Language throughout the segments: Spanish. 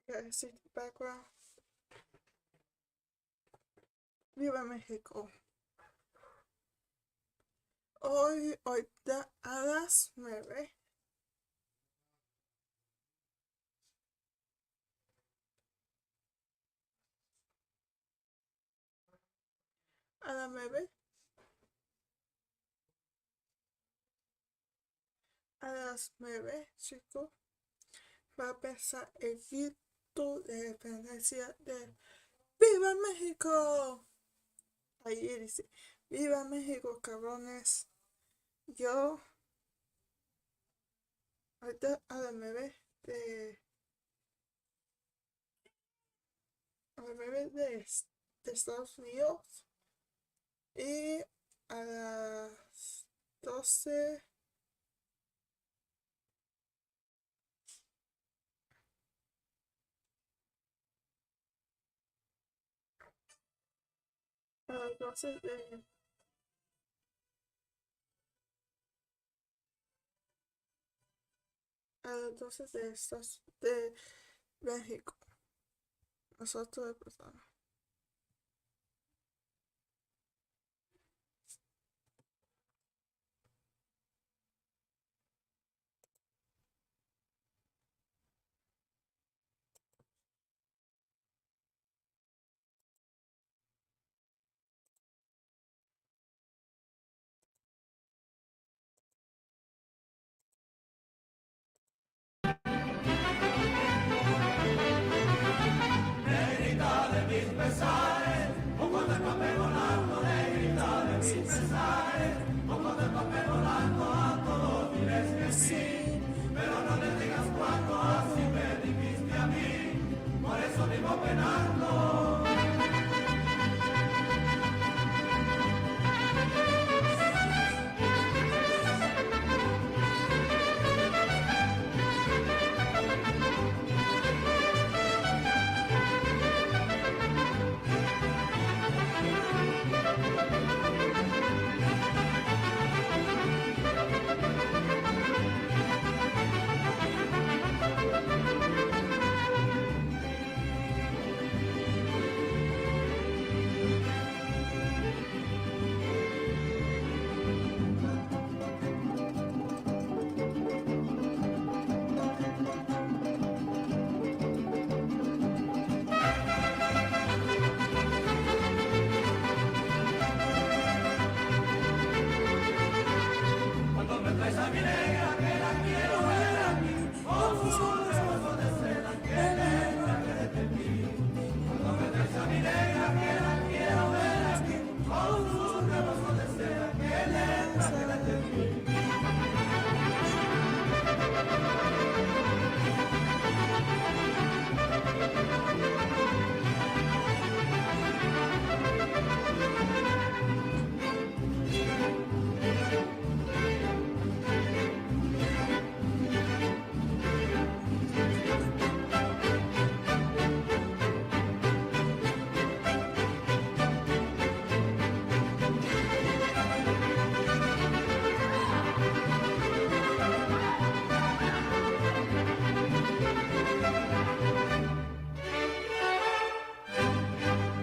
Okay, see the background. Viva México. Hoy a las 9. A las 9. A las 9, chicos, va a empezar el grito de independencia de ¡Viva México! Ahí dice, ¡Viva México, cabrones! Yo, ahorita a las 9 de Estados Unidos y a las 12 a las 12 de México. Nosotros empezamos.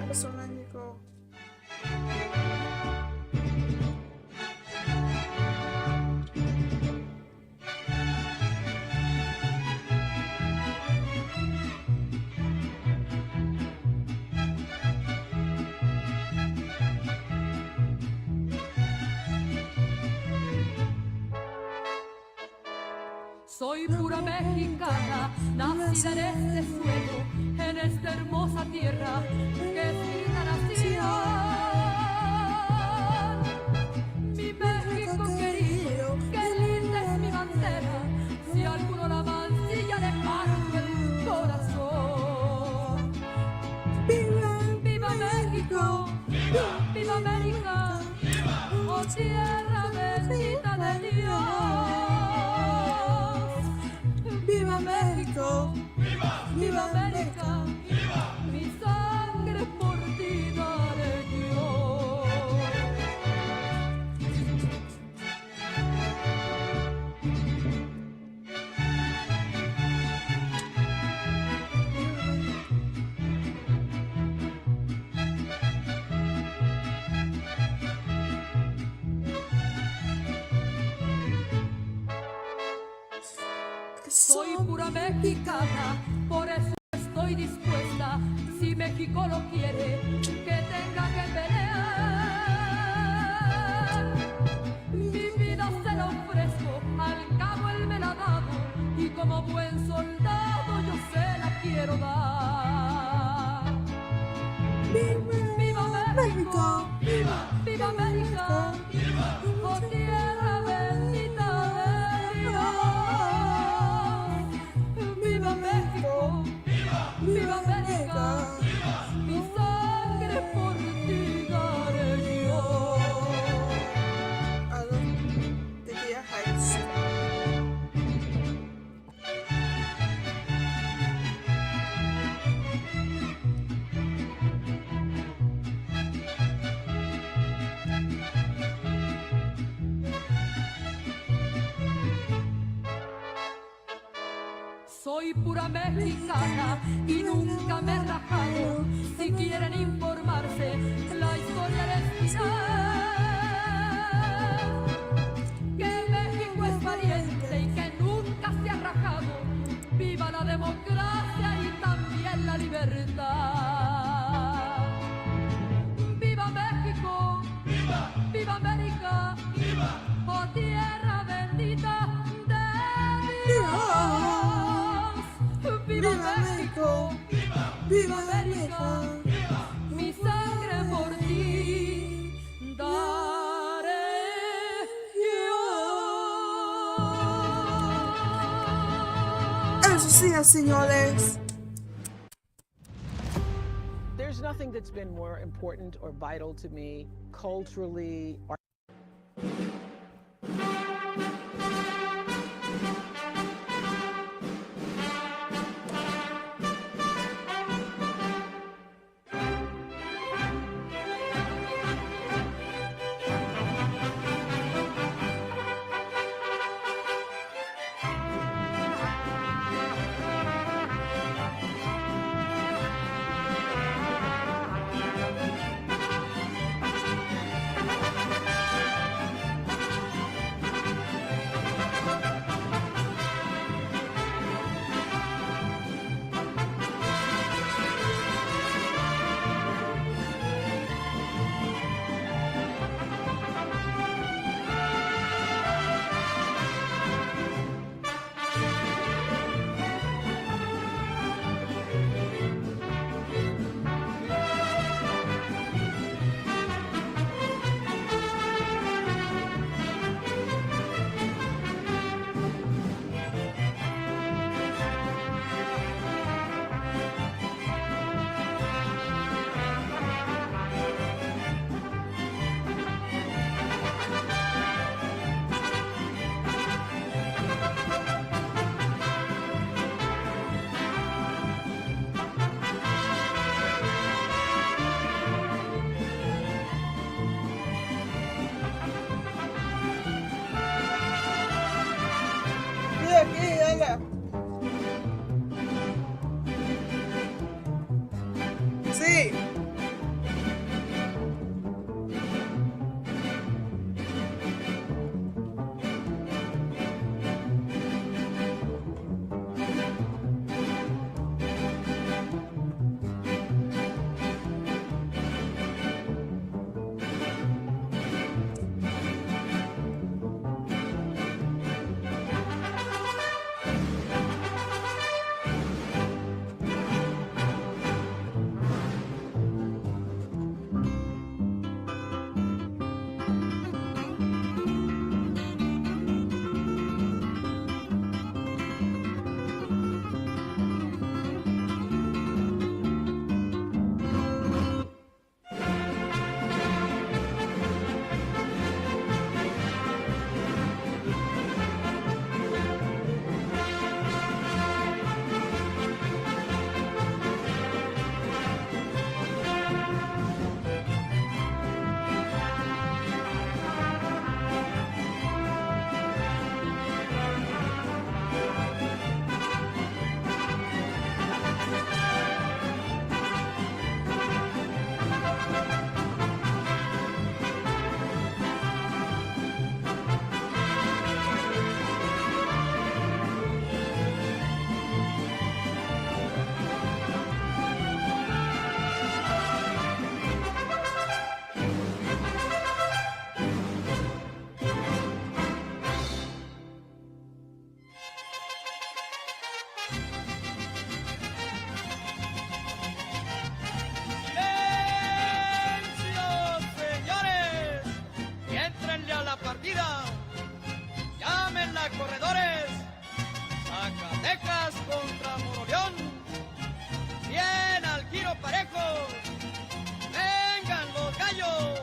Eso, México. Soy pura mexicana, nacida en este suelo, en esta hermosa tierra que es mi nación. Mi México querido, qué linda es mi bandera, si alguno la mancilla le parto el corazón. ¡Viva, viva México! ¡Viva, viva América! ¡Viva! ¡Oh tierra bendita de Dios! ¡Viva México! ¡Viva! ¡Viva América! ¡Viva! Mi sangre por ti daré yo. Soy pura mexicana, por eso estoy dispuesta. Si México lo quiere, que tenga que pelear. Mi vida se la ofrezco, al cabo él me la ha dado, y como buen soldado yo se la quiero dar. ¡Viva México! ¡Viva América! ¡Oh tierra bendita de Dios! ¡Viva México! ¡Viva América! Mi sangre por ti daré yo. Alegría Heights. Soy pura mexicana y nunca me he rajado. Si quieren informarse, la historia les dirá que México es valiente y que nunca se ha rajado. ¡Viva la democracia y también la libertad! ¡Viva México! ¡Viva América! ¡Oh tierra bendita de Dios! ¡Viva México! ¡Viva América! Mi sangre por ti daré yo. Eso sí, señores. There's nothing that's been more important or vital to me culturally. Tecas contra Moroleón. Bien al giro parejo. Vengan los gallos.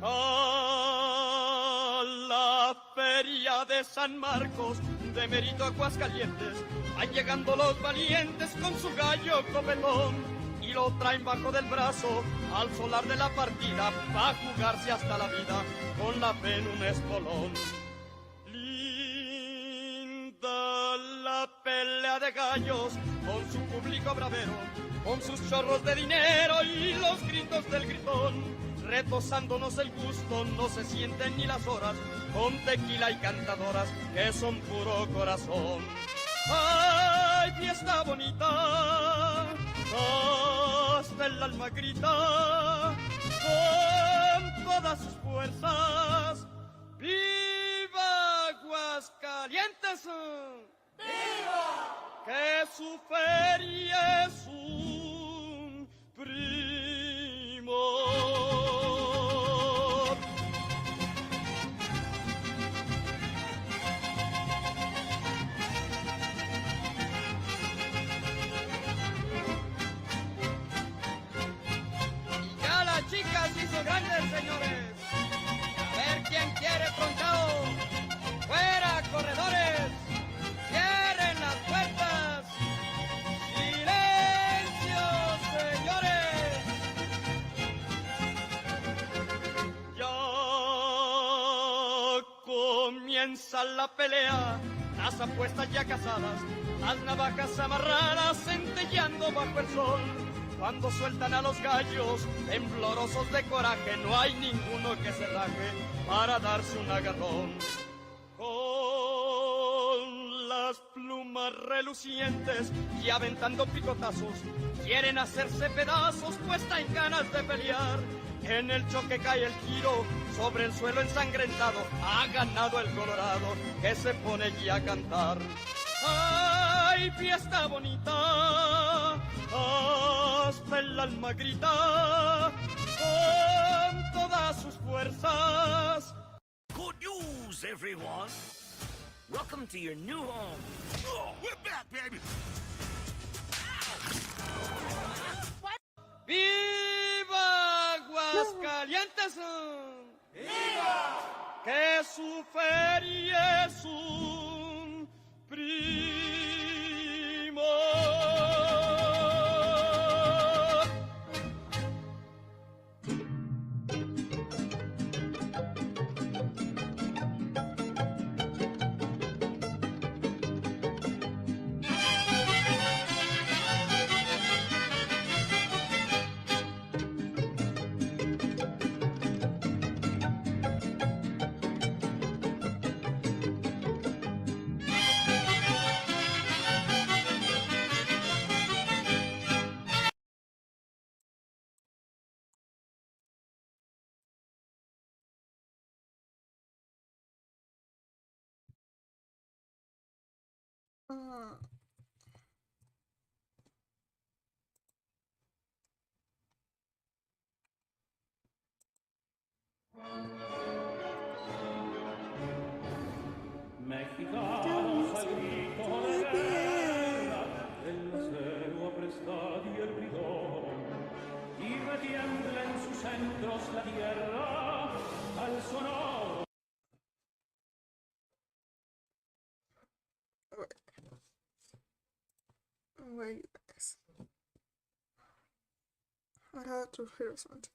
A la feria de San Marcos, de Mérito Aguascalientes, van llegando los valientes con su gallo copetón y lo traen bajo del brazo al solar de la partida pa' jugarse hasta la vida con la fe en un espolón. Linda la pelea de gallos con su público bravero, con sus chorros de dinero y los gritos del gritón. Retosándonos el gusto, no se sienten ni las horas, con tequila y cantadoras que son puro corazón. ¡Ay, fiesta bonita! Hasta el alma grita, con todas sus fuerzas. ¡Viva Aguascalientes! ¡Viva! Que su feria es un primor. Y ya las chicas se hizo grandes, señores. A ver quién quiere troncado. ¡Fuera, corredores! ¡Cierren las puertas! ¡Silencio, señores! Ya comienza la pelea, las apuestas ya casadas, las navajas amarradas centelleando bajo el sol. Cuando sueltan a los gallos, temblorosos de coraje, no hay ninguno que se raje para darse un agarrón. Con las plumas relucientes y aventando picotazos, quieren hacerse pedazos, pues están ganas de pelear. En el choque cae el giro, sobre el suelo ensangrentado, ha ganado el Colorado, que se pone ya a cantar. ¡Ay, fiesta bonita! Hasta el alma grita, con todas sus fuerzas. Good news, everyone! Welcome to your new home. Oh, we're back, baby! ¡Viva Aguascalientes! ¡Viva! Que su feria es un primor. Ah, Mexicanos al grito de guerra, el acero aprestado y el bridón, y retiembla en sus centros la tierra al sonoro. wait, guys. I had to hear something.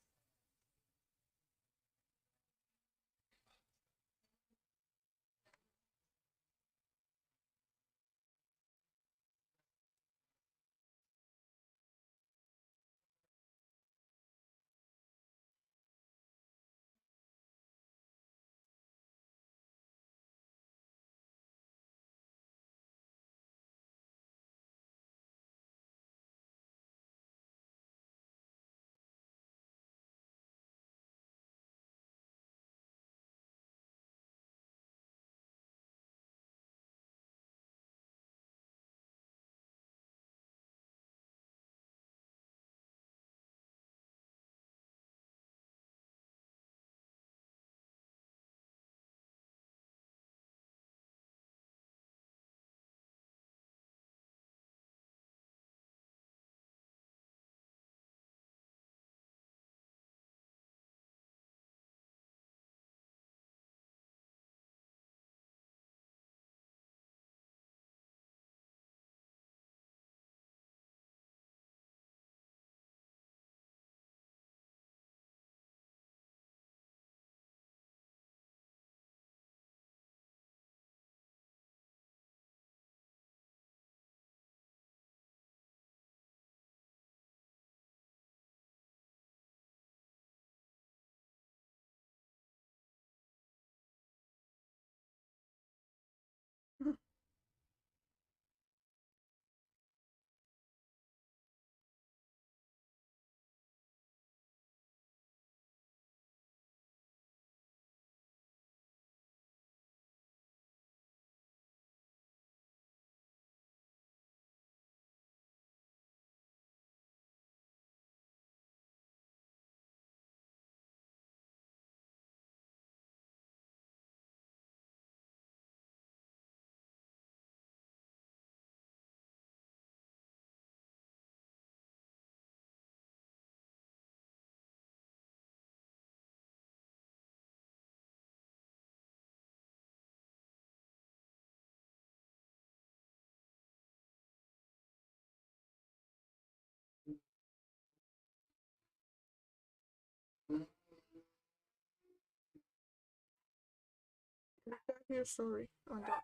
Your story on that.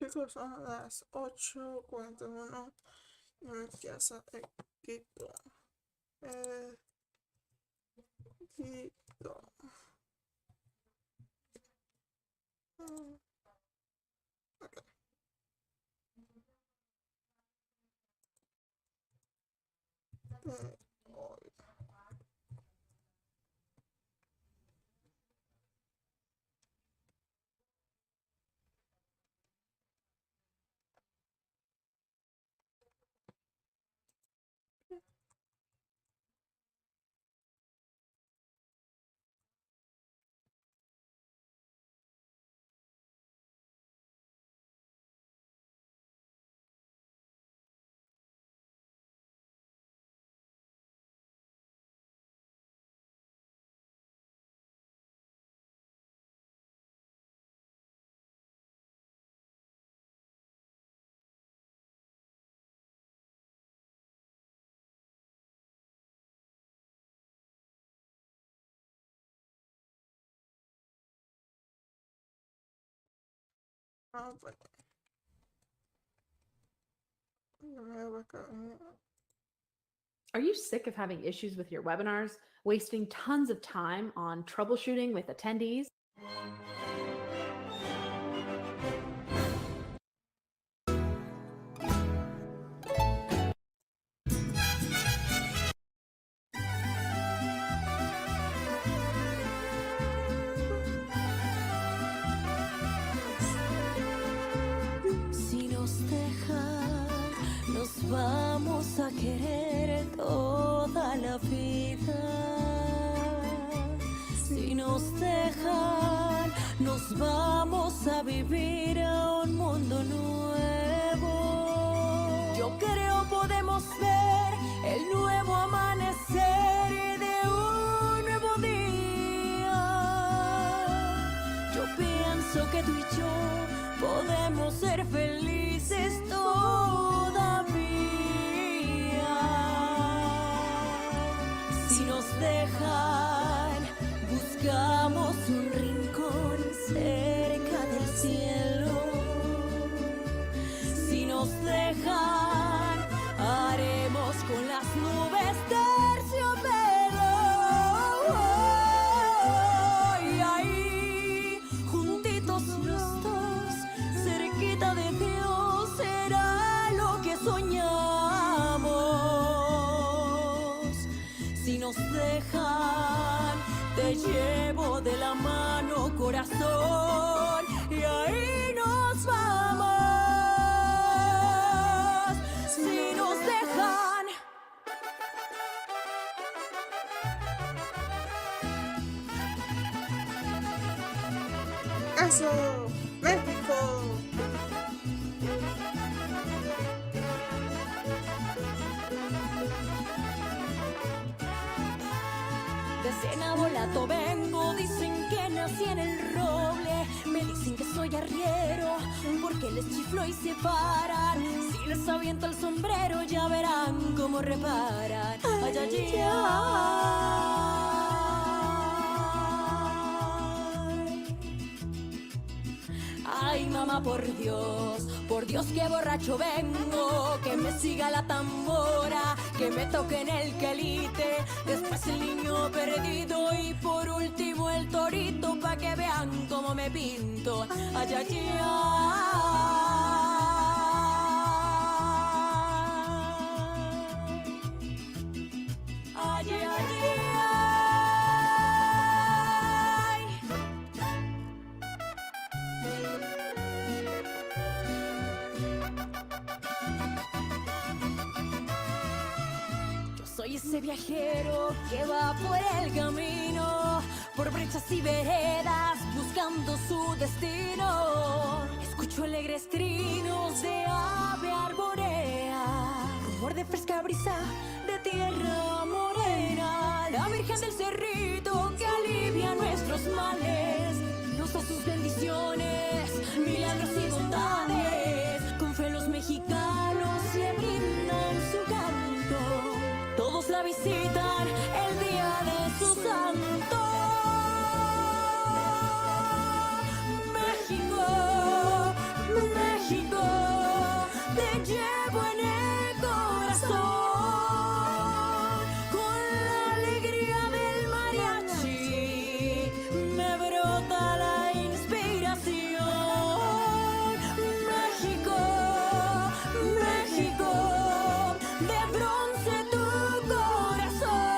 Chicos, son las 8:41 y mi casa es Quito. Quito. Okay. But Are you sick of having issues with your webinars, wasting tons of time on troubleshooting with attendees? Si nos dejan, nos vamos a querer toda la vida. Si nos dejan, nos vamos a vivir a un mundo nuevo. Yo creo podemos ver el nuevo amanecer de un nuevo día. Yo pienso que tú y yo podemos ser felices todavía. Si nos dejan, buscamos un rincón cerca del cielo. Si nos dejan, haremos con las nubes terciopelo. Y ahí, juntitos los dos, cerquita de Dios, será lo que soñamos. Si nos dejan, te llevo de la mano, corazón, y ahí nos vamos. Si nos dejan. Eso, México. De Cienabolato vengo, dicen que nací en el roble. Me dicen que soy arriero, porque les chiflo y se paran. Si les aviento el sombrero, ya verán cómo reparan. Ay, ay, ay, ay. Ay, llama por Dios que borracho vengo, que me siga la tambora, que me toque en el quelite, después el niño perdido y por último el torito, pa' que vean cómo me pinto. Ay, ay, ay. Ay, ay, yo soy ese viajero que va por el camino, por brechas y veredas, buscando su destino. Escucho alegres trinos de ave arborea, rumor de fresca brisa de tierra morena, la Virgen del Cerrito que alivia nuestros males, nos da sus bendiciones, milagros y bondades. Con fe los mexicanos le brindan su canto, todos la visitan el día de su santo. México, México, te llevo en el corazón, con la alegría del mariachi me brota la inspiración. México, México, de bronce tu corazón.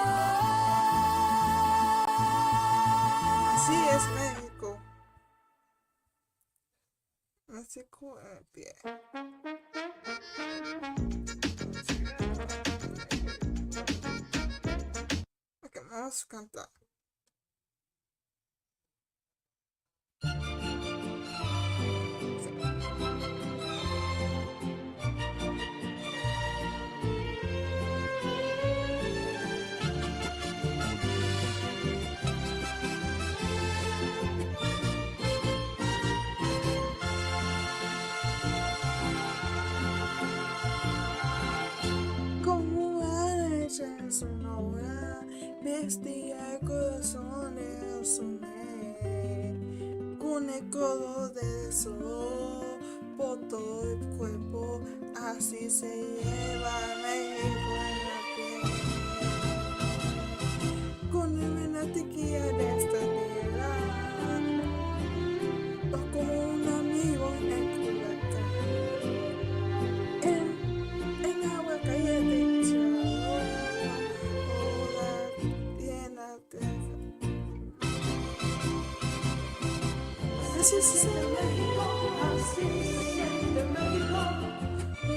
Así es México. México en pie. Ok, vamos a cantar. Como ella en Sonora, vestía corazones soné, con el codo de sol por todo el cuerpo, así se lleva México en la piel. Con el mantequilla de esta tierra, o como un amigo en Culiacán. En agua caliente echado, llena de... Así se siente México, así se siente México,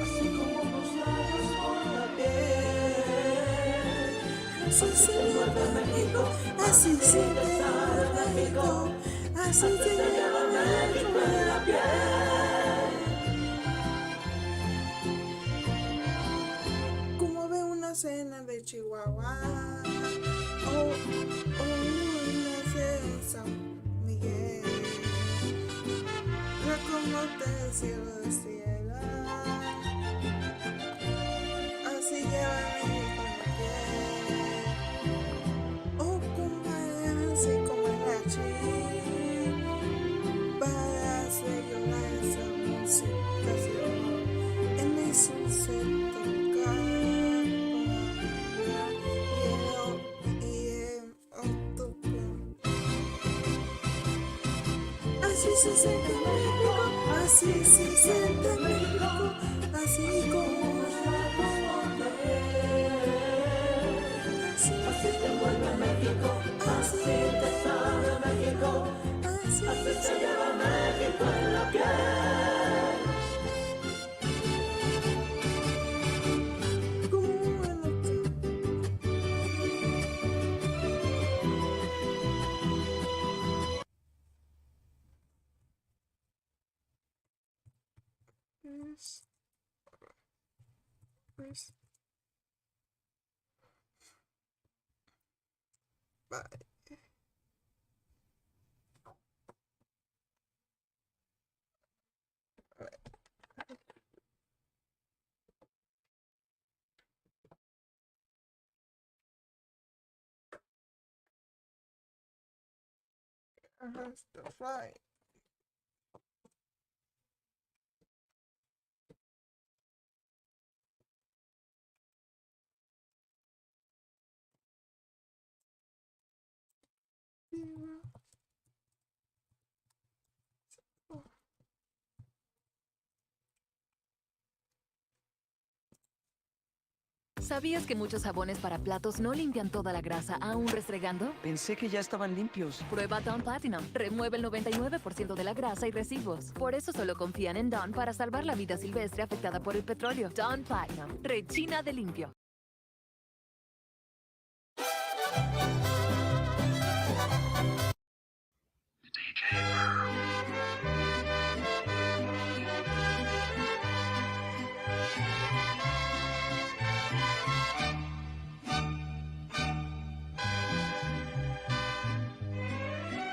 así como los labios por la piel. Así se siente México, así se siente México, así se lleva México en la piel. Como ve una cena de Chihuahua o una cena de San Miguel, yo como te cielo de cielo, así lleva México en la piel. O como así como el hachi, para hacer llorar esa música en eso se toca y en octubre. Así se siente México, así se siente México, así como la así te vuelve México, así te sabe México, así se lleva México en la piel. Como en pues, bye. That's right. ¿Sabías que muchos jabones para platos no limpian toda la grasa aún restregando? Pensé que ya estaban limpios. Prueba Dawn Platinum. Remueve el 99% de la grasa y residuos. Por eso solo confían en Dawn para salvar la vida silvestre afectada por el petróleo. Dawn Platinum. Rechina de limpio.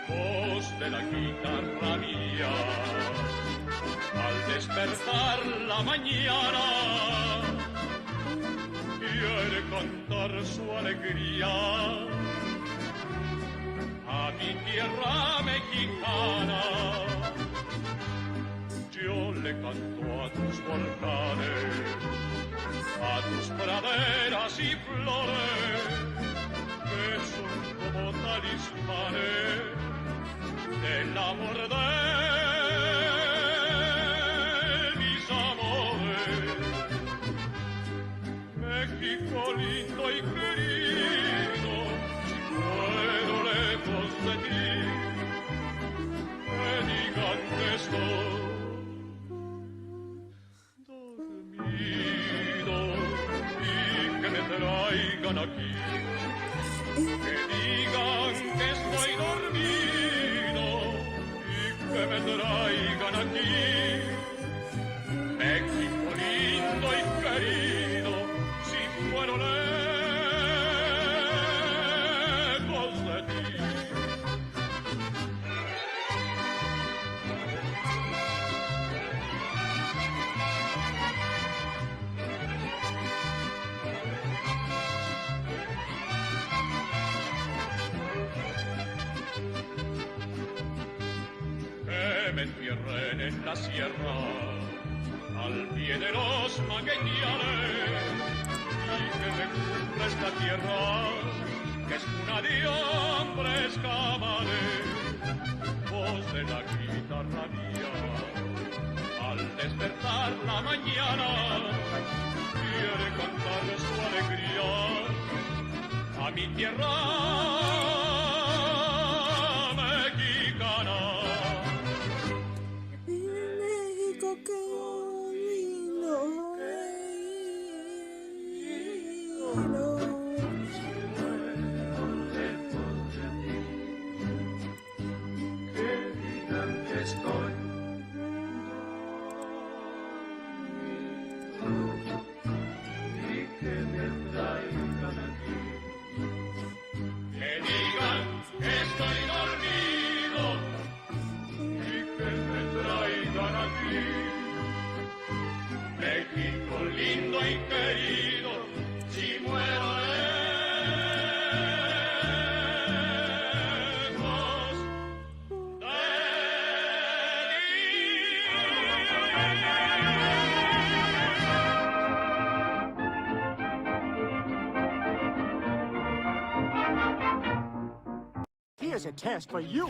Voz de la guitarra mía, al despertar la mañana, quiere cantar su alegría a mi tierra mexicana. Yo le canto a tus volcanes, a tus praderas y flores, que son como talismanes del amor de mis amores. México lindo y querido, si muero lejos de ti, me digan que estoy dormido y que me traigan aquí, que digan que estoy dormido y que me traigan aquí. México lindo y querido, si muero lejos de ti. Que me entierren en la sierra, al pie de los magueyales, y que me cubra esta tierra, que es cuna de hombres cabales. Voz de la guitarra mía, al despertar la mañana, quiere cantar su alegría a mi tierra mexicana. México, qué lindo, Que digan que estoy y que me traigan aquí. Que digan que estoy dormido y que me traigan aquí. México lindo y querido, si muero lejos de Here's a test for you.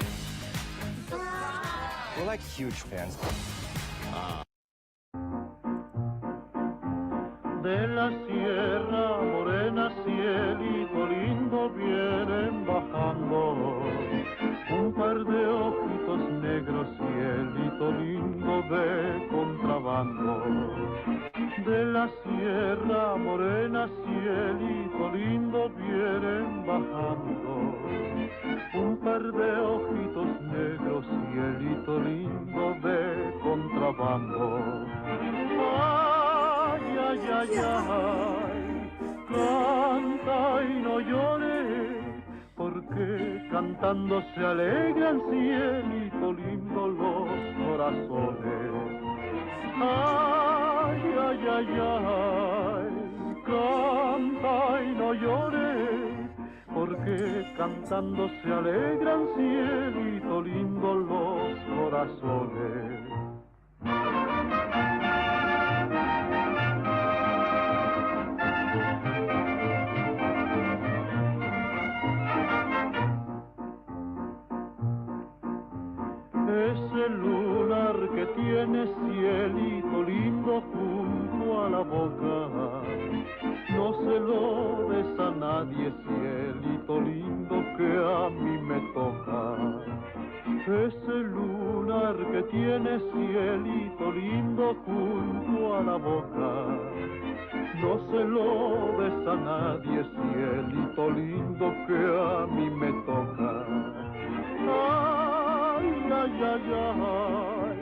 We're like huge fans. De la sierra morena, cielito lindo, vienen bajando un par de ojitos negros, cielito lindo de contrabando. De la sierra morena, cielito lindo, vienen bajando un par de ojitos negros, cielito lindo de contrabando. Ay, ay, ay, ay, canta y no llores, porque cantando se alegran, cielito lindo, los corazones. Ay, ay, ay, ay, canta y no llores, porque cantando se alegran, cielito lindo, los corazones. Ese lunar que tiene cielito lindo junto a la boca, no se lo des a nadie, cielito lindo que a mí me toca. Ese lunar que tiene cielito lindo junto a la boca, no se lo des a nadie, cielito lindo que a mí me toca. Ay, ay, ay, ay,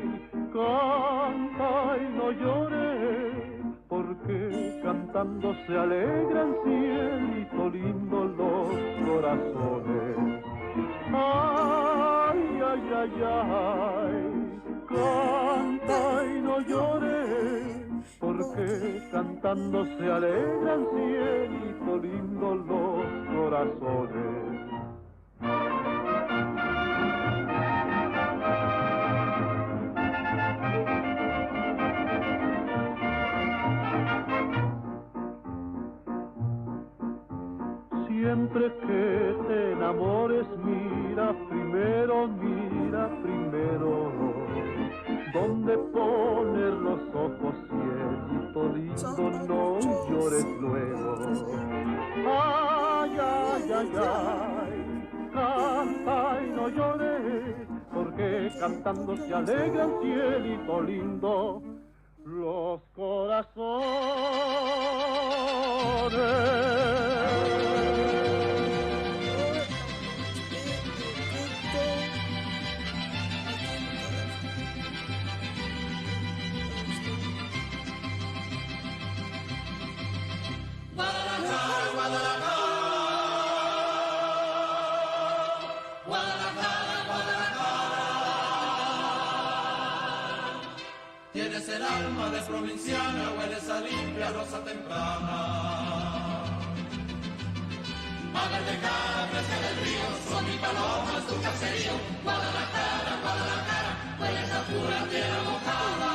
canta y no llores, porque cantando se alegran, cielito lindo, los corazones. Ay, ay, ay, ay, canta y no llores, porque cantando se alegran, cielito lindo, los corazones. Siempre que te enamores, mira primero, donde poner los ojos, cielito lindo, no llores luego. Ay, ay, ay, ay, canta y no llores, porque cantando se alegran, cielito lindo, los corazones. Tienes el alma de provinciana, hueles a limpia rosa temprana. Madre de cara, fresca del río, son mi paloma, es tu caserío. Guadalajara, hueles a pura tierra mojada.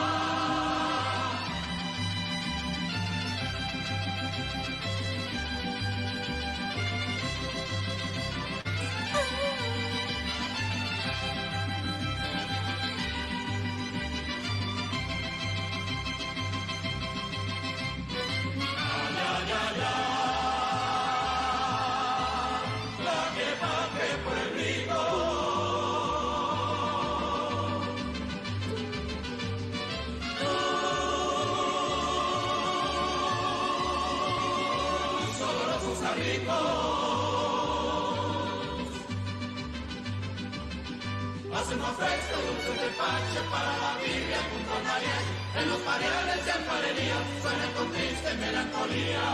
Hacen más fresco, dulces de pache para la Biblia junto al mariachi. En los pareales de alfarería suenan con triste melancolía.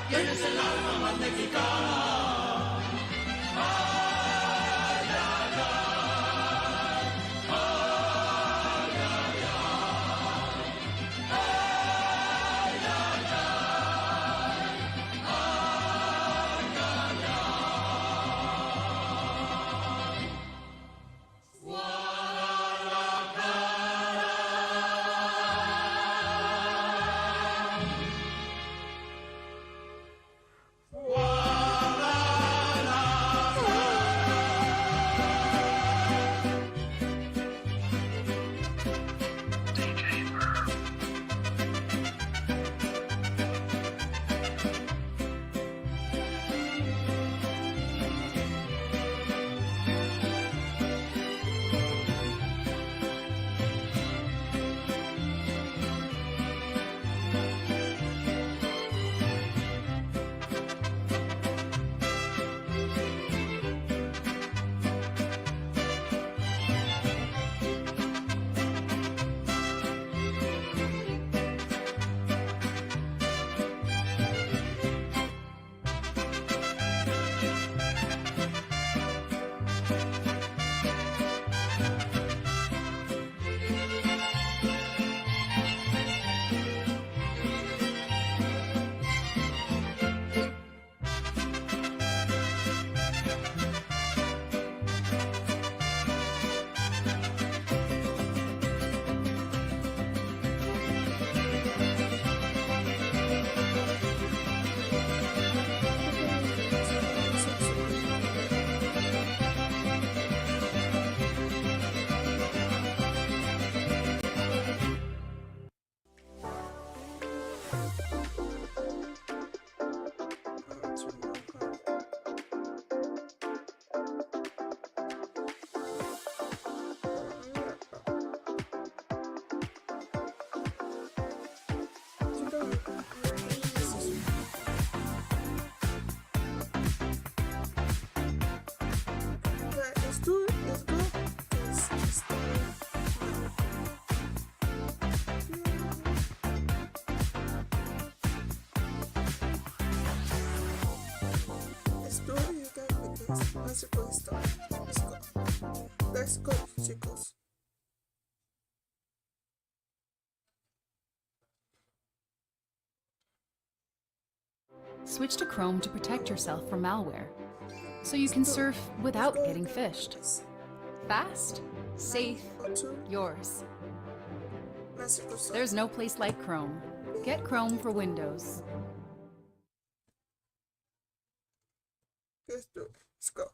Tienes el alma más mexicana. Ay, ay, ay, ay, ay, ay, ay, ay, Guadalajara. Let's do it. Let's go. Let's start. Let's do it, you guys, because let's go start. Let's go. Let's go, chicos. Switch to Chrome to protect yourself from malware, so you can surf without getting phished. Fast, safe, yours. There's no place like Chrome. Get Chrome for Windows. Let's do it. Let's go.